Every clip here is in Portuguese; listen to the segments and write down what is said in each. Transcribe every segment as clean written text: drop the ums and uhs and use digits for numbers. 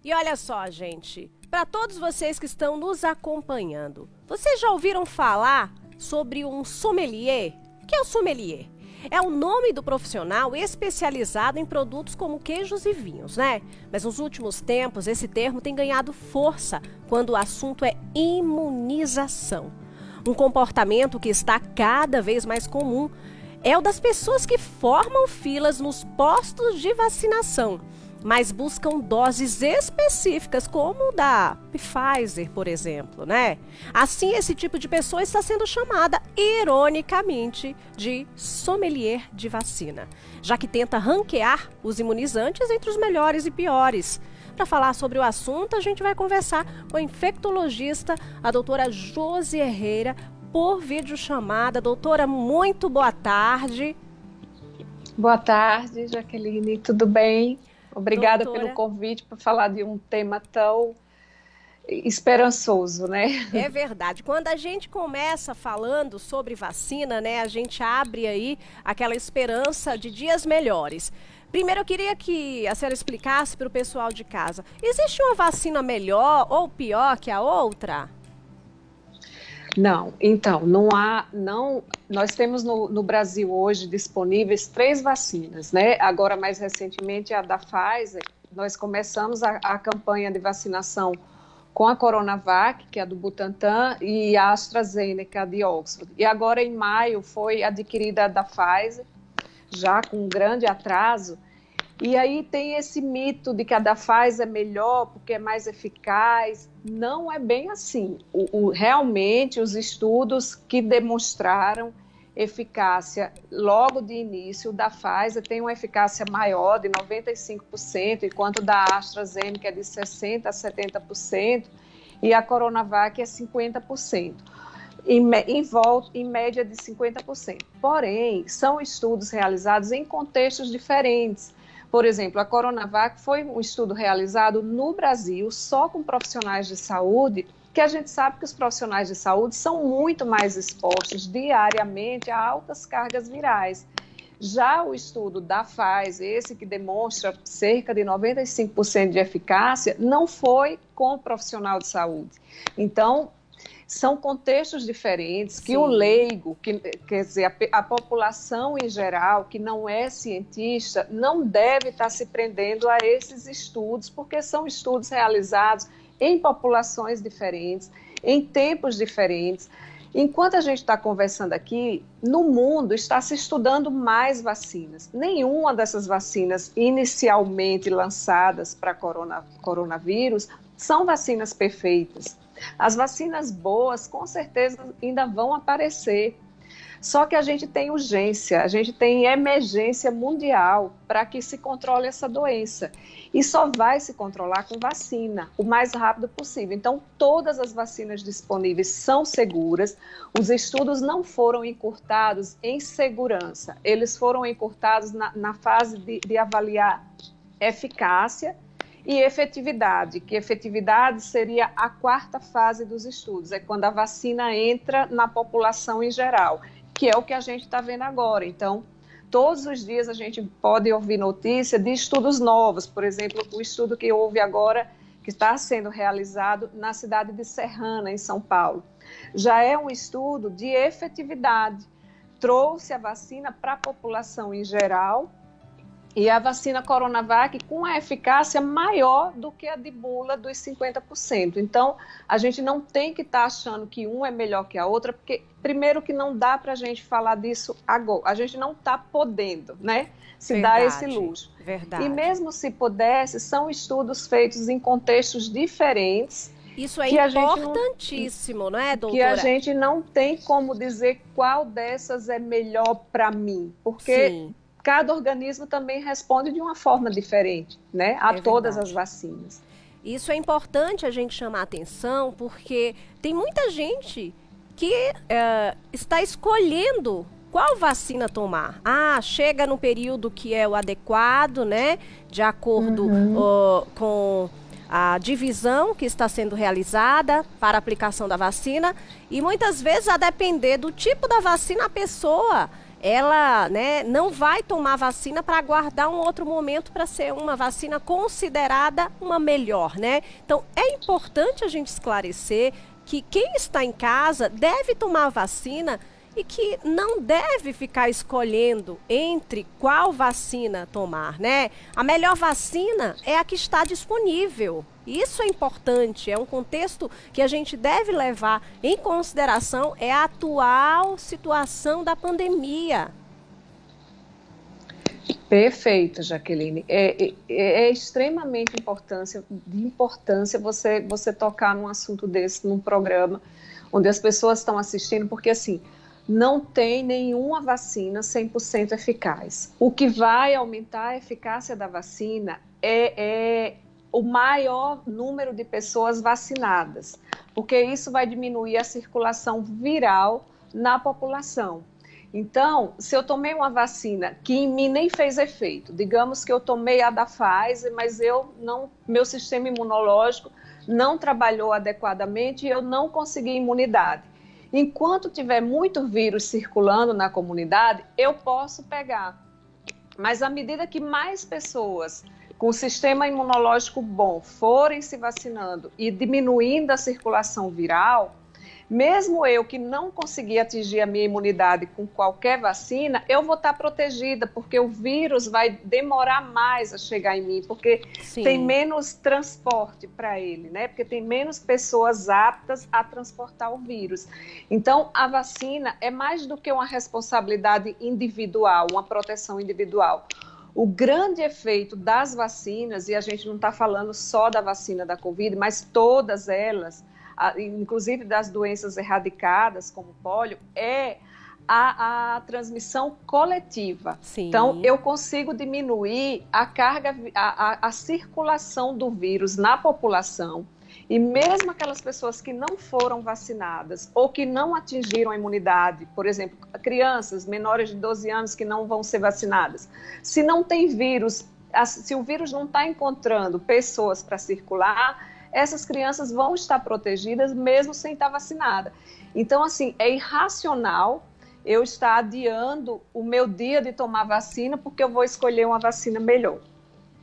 E olha só, gente, para todos vocês que estão nos acompanhando, vocês já ouviram falar sobre um sommelier? O que é o sommelier? É o nome do profissional especializado em produtos como queijos e vinhos, né? Mas nos últimos tempos, esse termo tem ganhado força quando o assunto é imunização. Um comportamento que está cada vez mais comum é o das pessoas que formam filas nos postos de vacinação, mas buscam doses específicas, como o da Pfizer, por exemplo, né? Assim, esse tipo de pessoa está sendo chamada, ironicamente, de sommelier de vacina, já que tenta ranquear os imunizantes entre os melhores e piores. Para falar sobre o assunto, a gente vai conversar com a infectologista, a doutora Josi Herrera, por videochamada. Doutora, muito boa tarde. Boa tarde, Jaqueline, tudo bem? Obrigada Doutora, pelo convite para falar de um tema tão esperançoso, né? é verdade. Quando a gente começa falando sobre vacina, né, a gente abre aí aquela esperança de dias melhores. Primeiro, eu queria que a senhora explicasse para o pessoal de casa: existe uma vacina melhor ou pior que a outra? Não, então, nós temos no Brasil hoje disponíveis 3 vacinas, né? Agora, mais recentemente, a da Pfizer, nós começamos a campanha de vacinação com a Coronavac, que é a do Butantan, e a AstraZeneca, de Oxford. E agora, em maio, foi adquirida a da Pfizer, já com um grande atraso. E aí tem esse mito de que a da Pfizer é melhor porque é mais eficaz. Não é bem assim. Realmente, os estudos que demonstraram eficácia logo de início, o da Pfizer tem uma eficácia maior, de 95%, enquanto o da AstraZeneca é de 60% a 70%, e a Coronavac é 50%. Em média de 50%. Porém, são estudos realizados em contextos diferentes. Por exemplo, a Coronavac foi um estudo realizado no Brasil só com profissionais de saúde, que a gente sabe que os profissionais de saúde são muito mais expostos diariamente a altas cargas virais. Já o estudo da Pfizer, esse que demonstra cerca de 95% de eficácia, não foi com o profissional de saúde. Então, são contextos diferentes que o leigo, quer dizer, a população em geral, que não é cientista, não deve estar se prendendo a esses estudos, porque são estudos realizados em populações diferentes, em tempos diferentes. Enquanto a gente está conversando aqui, no mundo está se estudando mais vacinas. Nenhuma dessas vacinas inicialmente lançadas para coronavírus são vacinas perfeitas. As vacinas boas, com certeza, ainda vão aparecer. Só que a gente tem urgência, a gente tem emergência mundial para que se controle essa doença. E só vai se controlar com vacina, o mais rápido possível. Então, todas as vacinas disponíveis são seguras. Os estudos não foram encurtados em segurança. Eles foram encurtados na fase de avaliar eficácia e efetividade, que efetividade seria a 4ª fase dos estudos, é quando a vacina entra na população em geral, que é o que a gente está vendo agora. Então, todos os dias a gente pode ouvir notícia de estudos novos, por exemplo, o estudo que houve agora, que está sendo realizado na cidade de Serrana, em São Paulo. Já é um estudo de efetividade, trouxe a vacina para a população em geral, e a vacina Coronavac com a eficácia maior do que a de bula dos 50%. Então, a gente não tem que estar achando que uma é melhor que a outra, porque, primeiro, que não dá para a gente falar disso agora. A gente não está podendo, né, se dar esse luxo. Verdade. E mesmo se pudesse, são estudos feitos em contextos diferentes. Isso é importantíssimo, não é, doutora? Que a gente não tem como dizer qual dessas é melhor para mim, porque... Sim. Cada organismo também responde de uma forma diferente, né, a todas as vacinas. Isso é importante a gente chamar a atenção, porque tem muita gente que está escolhendo qual vacina tomar. Chega no período que é o adequado, né, de acordo com a divisão que está sendo realizada para a aplicação da vacina, e muitas vezes, a depender do tipo da vacina, a pessoa ela, né, não vai tomar vacina para aguardar um outro momento para ser uma vacina considerada uma melhor, né? Então, é importante a gente esclarecer que quem está em casa deve tomar a vacina e que não deve ficar escolhendo entre qual vacina tomar, né? A melhor vacina é a que está disponível. Isso é importante, é um contexto que a gente deve levar em consideração, é a atual situação da pandemia. Perfeito, Jaqueline. É extremamente importância você tocar num assunto desse, num programa onde as pessoas estão assistindo, porque assim, não tem nenhuma vacina 100% eficaz. O que vai aumentar a eficácia da vacina é o maior número de pessoas vacinadas, porque isso vai diminuir a circulação viral na população. Então, se eu tomei uma vacina que em mim nem fez efeito, digamos que eu tomei a da Pfizer, mas meu sistema imunológico não trabalhou adequadamente e eu não consegui imunidade. Enquanto tiver muito vírus circulando na comunidade, eu posso pegar. Mas à medida que mais pessoas com o sistema imunológico bom forem se vacinando e diminuindo a circulação viral, mesmo eu que não consegui atingir a minha imunidade com qualquer vacina, eu vou estar protegida, porque o vírus vai demorar mais a chegar em mim, porque Sim. tem menos transporte para ele, né? Porque tem menos pessoas aptas a transportar o vírus. Então, a vacina é mais do que uma responsabilidade individual, uma proteção individual. O grande efeito das vacinas, e a gente não está falando só da vacina da Covid, mas todas elas, inclusive das doenças erradicadas, como pólio, é a transmissão coletiva. Sim. Então, eu consigo diminuir a carga, a circulação do vírus na população, e mesmo aquelas pessoas que não foram vacinadas ou que não atingiram a imunidade, por exemplo, crianças menores de 12 anos que não vão ser vacinadas, se não tem vírus, se o vírus não está encontrando pessoas para circular, essas crianças vão estar protegidas mesmo sem estar vacinada. Então, assim, é irracional eu estar adiando o meu dia de tomar vacina porque eu vou escolher uma vacina melhor.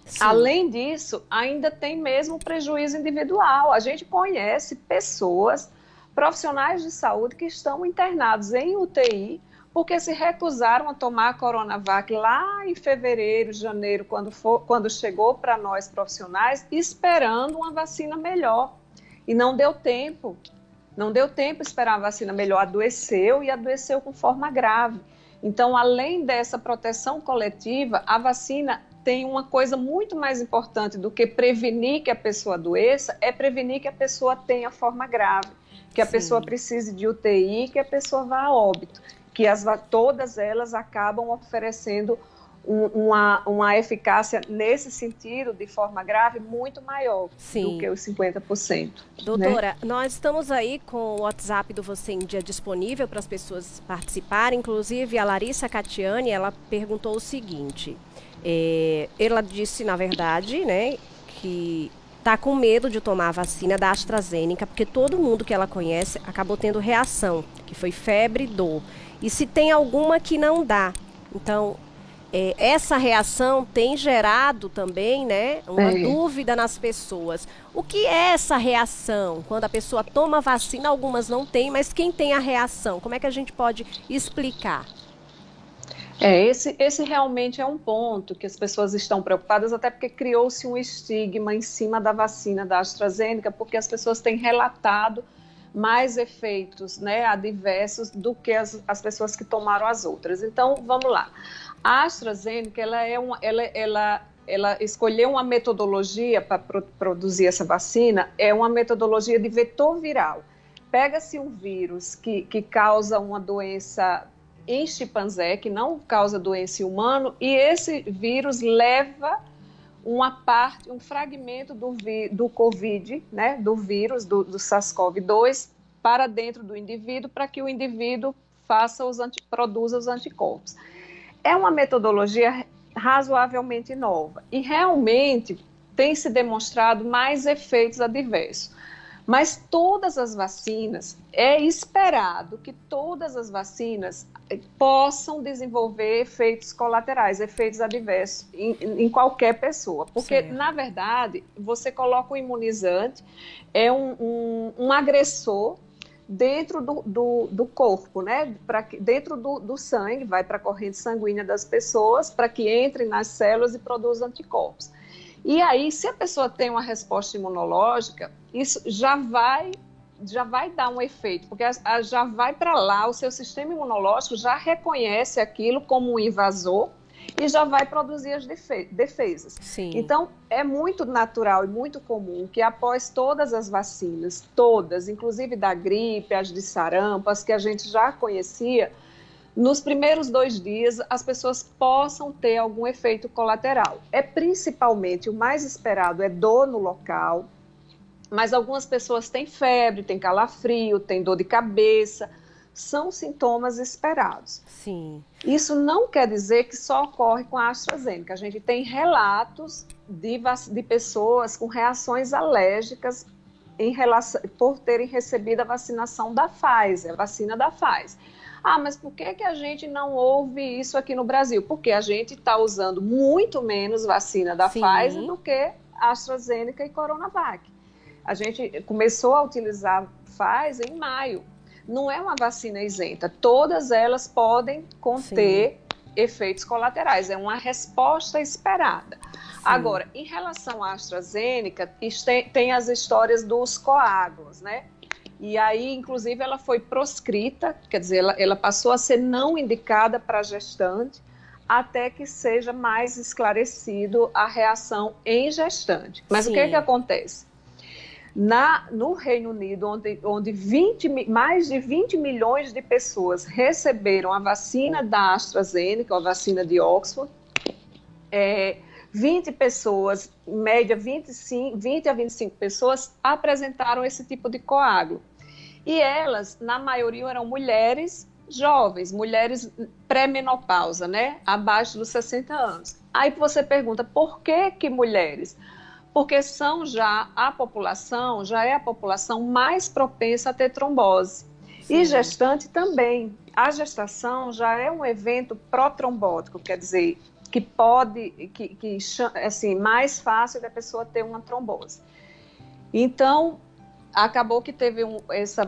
Sim. Além disso, ainda tem mesmo prejuízo individual. A gente conhece pessoas, profissionais de saúde que estão internados em UTI porque se recusaram a tomar a Coronavac lá em fevereiro, janeiro, quando chegou para nós profissionais, esperando uma vacina melhor. E não deu tempo. Não deu tempo esperar a vacina melhor. Adoeceu e adoeceu com forma grave. Então, além dessa proteção coletiva, a vacina tem uma coisa muito mais importante do que prevenir que a pessoa adoeça, é prevenir que a pessoa tenha forma grave, que a Sim. pessoa precise de UTI, que a pessoa vá a óbito, que todas elas acabam oferecendo uma eficácia nesse sentido, de forma grave, muito maior Sim. do que os 50%. Doutora, né? Nós estamos aí com o WhatsApp do Você em Dia disponível para as pessoas participarem, inclusive a Larissa Catiani, ela perguntou o seguinte... ela disse, na verdade, né, que está com medo de tomar a vacina da AstraZeneca, porque todo mundo que ela conhece acabou tendo reação, que foi febre e dor. E se tem alguma que não dá. Então, essa reação tem gerado também, né, uma dúvida nas pessoas. O que é essa reação? Quando a pessoa toma a vacina, algumas não têm, mas quem tem a reação? Como é que a gente pode explicar? Esse realmente é um ponto que as pessoas estão preocupadas, até porque criou-se um estigma em cima da vacina da AstraZeneca, porque as pessoas têm relatado mais efeitos, né, adversos do que as pessoas que tomaram as outras. Então, vamos lá. A AstraZeneca, ela escolheu uma metodologia para produzir essa vacina, é uma metodologia de vetor viral. Pega-se um vírus que causa uma doença em chimpanzé, que não causa doença em humano, e esse vírus leva um fragmento do Covid, né, do vírus, do SARS-CoV-2, para dentro do indivíduo, para que o indivíduo produza os anticorpos. É uma metodologia razoavelmente nova, e realmente tem se demonstrado mais efeitos adversos. Mas todas as vacinas, é esperado que todas as vacinas possam desenvolver efeitos colaterais, efeitos adversos em qualquer pessoa. Porque, certo, na verdade, você coloca o imunizante, é um agressor dentro do corpo, né? Dentro do sangue, vai para a corrente sanguínea das pessoas, para que entre nas células e produza anticorpos. E aí, se a pessoa tem uma resposta imunológica, isso já vai dar um efeito, porque já vai para lá, o seu sistema imunológico já reconhece aquilo como um invasor e já vai produzir as defesas. Sim. Então, é muito natural e muito comum que após todas as vacinas, todas, inclusive da gripe, as de sarampo, as que a gente já conhecia, nos primeiros 2 dias, as pessoas possam ter algum efeito colateral. Principalmente, o mais esperado é dor no local, mas algumas pessoas têm febre, têm calafrio, têm dor de cabeça, são sintomas esperados. Sim. Isso não quer dizer que só ocorre com a AstraZeneca. A gente tem relatos de pessoas com reações alérgicas por terem recebido a vacinação da Pfizer, a vacina da Pfizer. Mas por que a gente não ouve isso aqui no Brasil? Porque a gente está usando muito menos vacina da Pfizer do que AstraZeneca e Coronavac. A gente começou a utilizar Pfizer em maio. Não é uma vacina isenta. Todas elas podem conter efeitos colaterais. É uma resposta esperada. Sim. Agora, em relação à AstraZeneca, tem as histórias dos coágulos, né? E aí, inclusive, ela foi proscrita, quer dizer, ela passou a ser não indicada para gestante, até que seja mais esclarecido a reação em gestante. Mas o que acontece? No Reino Unido, onde mais de 20 milhões de pessoas receberam a vacina da AstraZeneca, a vacina de Oxford, 20 pessoas, em média 20 a 25 pessoas, apresentaram esse tipo de coágulo. E elas, na maioria, eram mulheres jovens, mulheres pré-menopausa, né? Abaixo dos 60 anos. Aí você pergunta, por que mulheres? Porque a população é a população mais propensa a ter trombose. Sim. E gestante também. A gestação já é um evento protrombótico, quer dizer, que pode, assim, mais fácil da pessoa ter uma trombose. Então, acabou que teve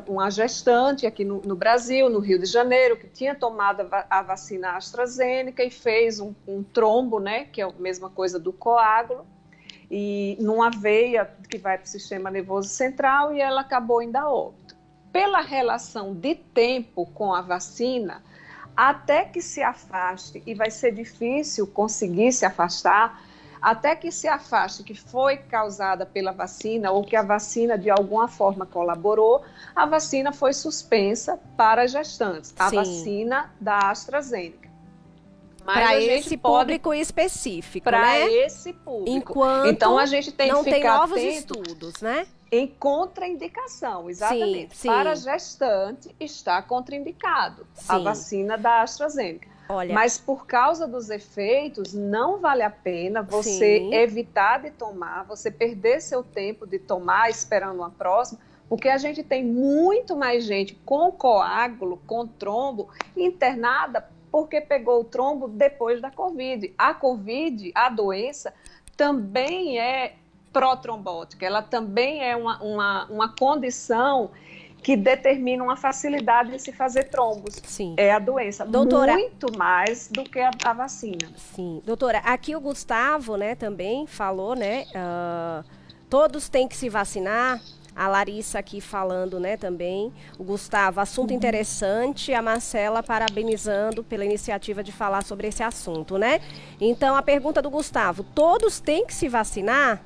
uma gestante aqui no Brasil, no Rio de Janeiro, que tinha tomado a vacina AstraZeneca e fez um trombo, né, que é a mesma coisa do coágulo, e numa veia que vai para o sistema nervoso central, e ela acabou indo a óbito. Pela relação de tempo com a vacina, até que se afaste, e vai ser difícil conseguir se afastar, até que se afaste que foi causada pela vacina ou que a vacina de alguma forma colaborou, a vacina foi suspensa para gestantes, a vacina da AstraZeneca. Para esse público específico, né? Para esse público. Enquanto então, a gente tem não que tem ficar novos atento estudos, né? Em contraindicação, exatamente. Sim. Para gestante está contraindicado a vacina da AstraZeneca. Olha, mas por causa dos efeitos, não vale a pena você evitar de tomar, você perder seu tempo de tomar esperando uma próxima, porque a gente tem muito mais gente com coágulo, com trombo, internada porque pegou o trombo depois da Covid. A Covid, a doença, também é protrombótica, ela também é uma condição que determina uma facilidade de se fazer trombos. Sim. É a doença, doutora, muito mais do que a vacina. Sim, doutora, aqui o Gustavo, né, também falou, né, todos têm que se vacinar. A Larissa aqui falando, né, também. O Gustavo, assunto interessante. A Marcela parabenizando pela iniciativa de falar sobre esse assunto, né? Então, a pergunta do Gustavo, todos têm que se vacinar?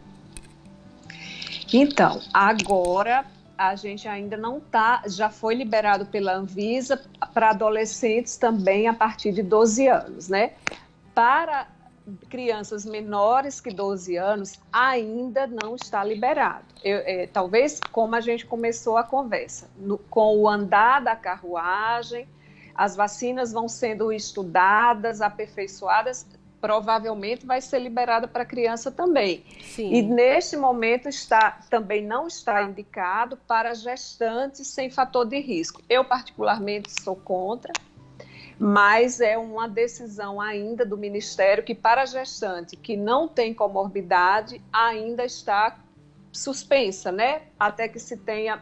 Então, agora a gente ainda não está, já foi liberado pela Anvisa para adolescentes também a partir de 12 anos, né? Para crianças menores que 12 anos ainda não está liberado. Talvez como a gente começou a conversa, com o andar da carruagem, as vacinas vão sendo estudadas, aperfeiçoadas, provavelmente vai ser liberada para criança também. Sim. E neste momento também não está indicado para gestantes sem fator de risco. Eu particularmente sou contra, mas é uma decisão ainda do Ministério que para gestante que não tem comorbidade ainda está suspensa, né? Até que se tenha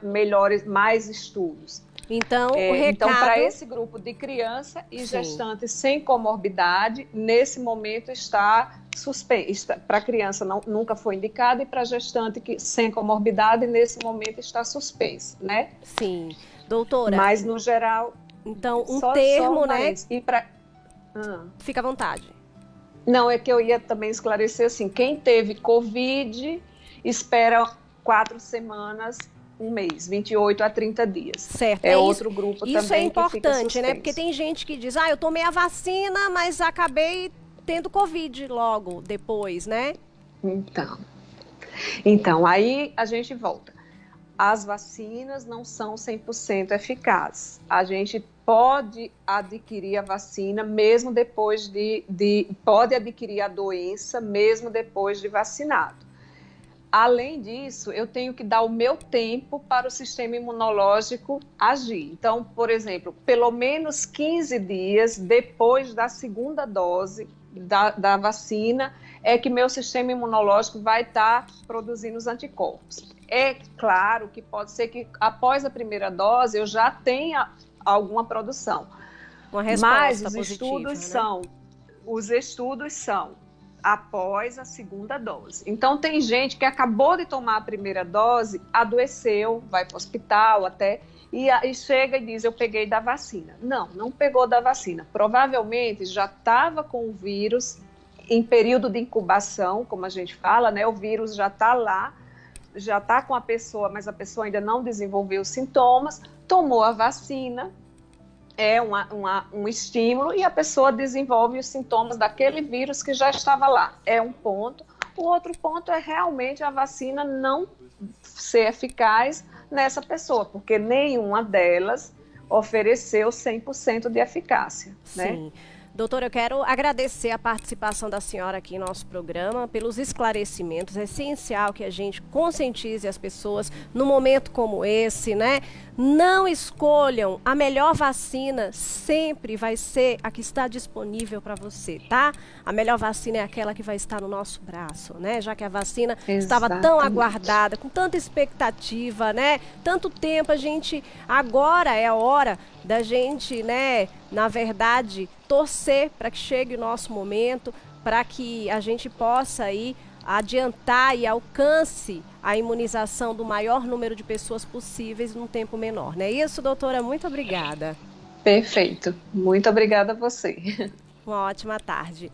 mais estudos. Então, o recado... Então, para esse grupo de criança e gestantes sem comorbidade, nesse momento está suspensa. Para criança nunca foi indicado e para gestante sem comorbidade, nesse momento está suspensa, né? Sim. Doutora... Mas, no geral... Então, termo, né? E Fica à vontade. Não, é que eu ia também esclarecer assim, quem teve Covid espera 4 semanas, um mês, 28 a 30 dias. Certo. Outro grupo também. Isso é importante, né? Porque tem gente que diz, eu tomei a vacina, mas acabei tendo Covid logo depois, né? Então, aí a gente volta. As vacinas não são 100% eficazes. A gente pode adquirir a vacina mesmo depois pode adquirir a doença mesmo depois de vacinado. Além disso, eu tenho que dar o meu tempo para o sistema imunológico agir. Então, por exemplo, pelo menos 15 dias depois da segunda dose da vacina é que meu sistema imunológico vai estar produzindo os anticorpos. É claro que pode ser que após a primeira dose eu já tenha alguma produção. Uma resposta mas positiva, os estudos são após a segunda dose. Então, tem gente que acabou de tomar a primeira dose, adoeceu, vai para o hospital até, e chega e diz, eu peguei da vacina. Não pegou da vacina. Provavelmente já estava com o vírus em período de incubação, como a gente fala, né? O vírus já está lá, já está com a pessoa, mas a pessoa ainda não desenvolveu sintomas, tomou a vacina, um estímulo e a pessoa desenvolve os sintomas daquele vírus que já estava lá. É um ponto. O outro ponto é realmente a vacina não ser eficaz nessa pessoa, porque nenhuma delas ofereceu 100% de eficácia. Sim. Né? Doutora, eu quero agradecer a participação da senhora aqui em nosso programa, pelos esclarecimentos. É essencial que a gente conscientize as pessoas num momento como esse, né? Não escolham, a melhor vacina sempre vai ser a que está disponível para você, tá? A melhor vacina é aquela que vai estar no nosso braço, né? Já que a vacina estava tão aguardada, com tanta expectativa, né? Tanto tempo agora é a hora da gente, né, na verdade, torcer para que chegue o nosso momento, para que a gente possa aí adiantar e alcance a imunização do maior número de pessoas possíveis num tempo menor. Não é isso, doutora? Muito obrigada. Perfeito. Muito obrigada a você. Uma ótima tarde.